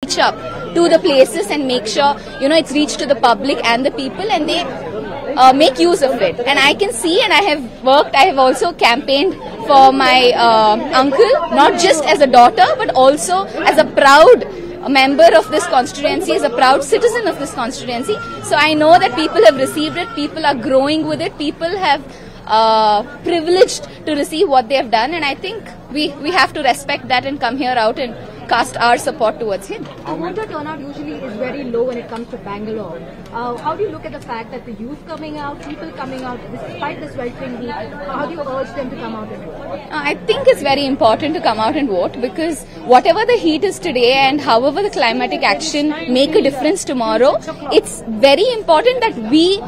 reach up to the places and make sure, it's reached to the public and the people, and they make use of it. And I can see, and I have also campaigned for my uncle, not just as a daughter, but also as a proud member of this constituency, as a proud citizen of this constituency. So I know that people have received it, people are growing with it, people have privileged to receive what they have done, and I think we have to respect that and come here out and cast our support towards him. The voter turnout usually is very low when it comes to Bangalore. How do you look at the fact that the youth coming out, people coming out, despite the sweltering heat, how do you urge them to come out and vote? I think it's very important to come out and vote, because whatever the heat is today and however the climatic action make a difference tomorrow, it's very important that we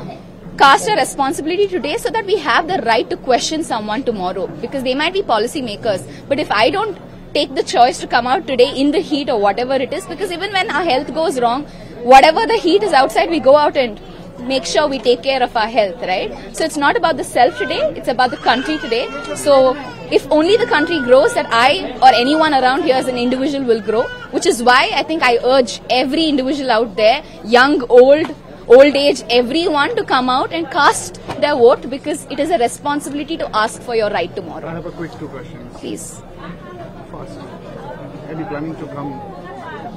cast a responsibility today so that we have the right to question someone tomorrow, because they might be policy makers, but if I don't take the choice to come out today in the heat or whatever it is, because even when our health goes wrong, whatever the heat is outside, we go out and make sure we take care of our health, right? So it's not about the self today, it's about the country today. So if only the country grows, that I or anyone around here as an individual will grow, which is why I think I urge every individual out there, young, old age, everyone, to come out and cast their vote, because it is a responsibility to ask for your right tomorrow. I have a quick 2 questions. Please. First, are you planning to come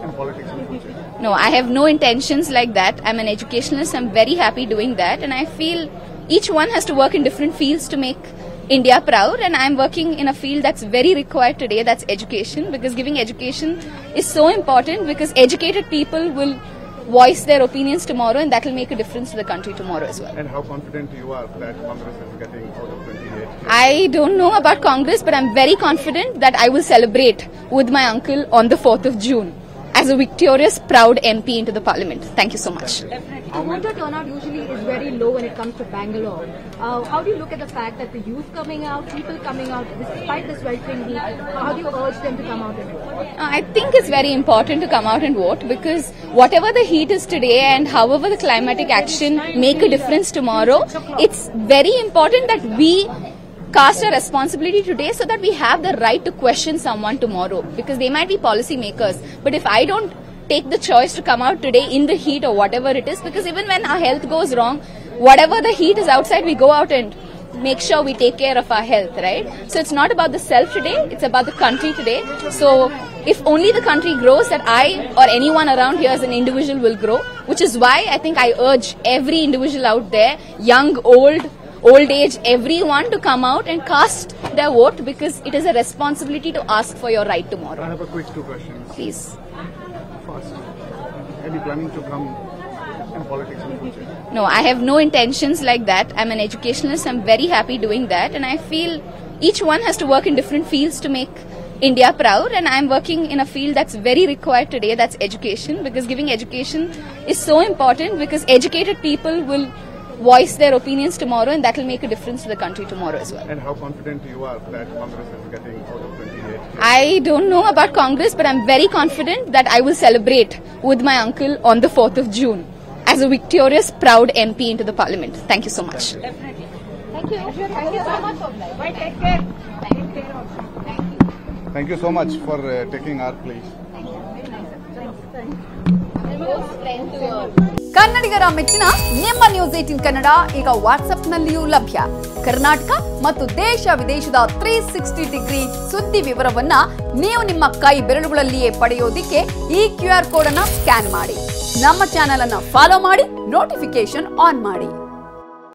in politics in the future? No, I have no intentions like that. I'm an educationalist. I'm very happy doing that, and I feel each one has to work in different fields to make India proud, and I'm working in a field that's very required today, that's education, because giving education is so important, because educated people will voice their opinions tomorrow, and that will make a difference to the country tomorrow as well. And how confident you are that Congress is getting out of 28? I don't know about Congress, but I'm very confident that I will celebrate with my uncle on the 4th of June as a victorious, proud MP into the parliament. Thank you so much. Definitely. The voter turnout usually is very low when it comes to Bangalore. How do you look at the fact that the youth coming out, people coming out, despite the sweltering heat, how do you urge them to come out and vote? I think it's very important to come out and vote, because whatever the heat is today and however the climatic action make a difference tomorrow, it's very important that we cast a responsibility today so that we have the right to question someone tomorrow, because they might be policy makers, but if I don't take the choice to come out today in the heat or whatever it is, because even when our health goes wrong, whatever the heat is outside, we go out and make sure we take care of our health, right? So it's not about the self today, it's about the country today. So if only the country grows, that I or anyone around here as an individual will grow, which is why I think I urge every individual out there, young, old age, everyone, to come out and cast their vote, because it is a responsibility to ask for your right tomorrow. I have a quick 2 questions. Please. First, are you planning to come in politics in the future? No, I have no intentions like that. I'm an educationalist. I'm very happy doing that, and I feel each one has to work in different fields to make India proud, and I'm working in a field that's very required today, that's education, because giving education is so important, because educated people will voice their opinions tomorrow, and that will make a difference to the country tomorrow as well. And how confident you are that Congress is getting out of 28? I don't know about Congress, but I'm very confident that I will celebrate with my uncle on the 4th of June as a victorious, proud MP into the parliament. Thank you so much. Definitely. Thank you. Thank you so much. Bye. Take care. Take care also. Thank you. Thank you so much for taking our place. ಕನ್ನಡಿಗರ ಮೆಚ್ಚಿನ ನಿಮ್ಮ news 18 Kannada ಈಗ WhatsApp ನಲ್ಲಿಯೂ ಲಭ್ಯ. ಕರ್ನಾಟಕ ಮತ್ತು ದೇಶ ವಿದೇಶದ 360 degree ಸುದ್ದಿ ವಿವರವನ್ನ ನೀವು ನಿಮ್ಮ ಕೈ ಬೆರಳುಗಳಲ್ಲಿಯೇ ಪಡೆಯೋದಿಕ್ಕೆ ಈ QR ಕೋಡ್ ಅನ್ನು ಸ್ಕ್ಯಾನ್ ಮಾಡಿ. ನಮ್ಮ ಚಾನೆಲ್ ಅನ್ನು ಫಾಲೋ ಮಾಡಿ, ನೋಟಿಫಿಕೇಶನ್ ಆನ್ ಮಾಡಿ.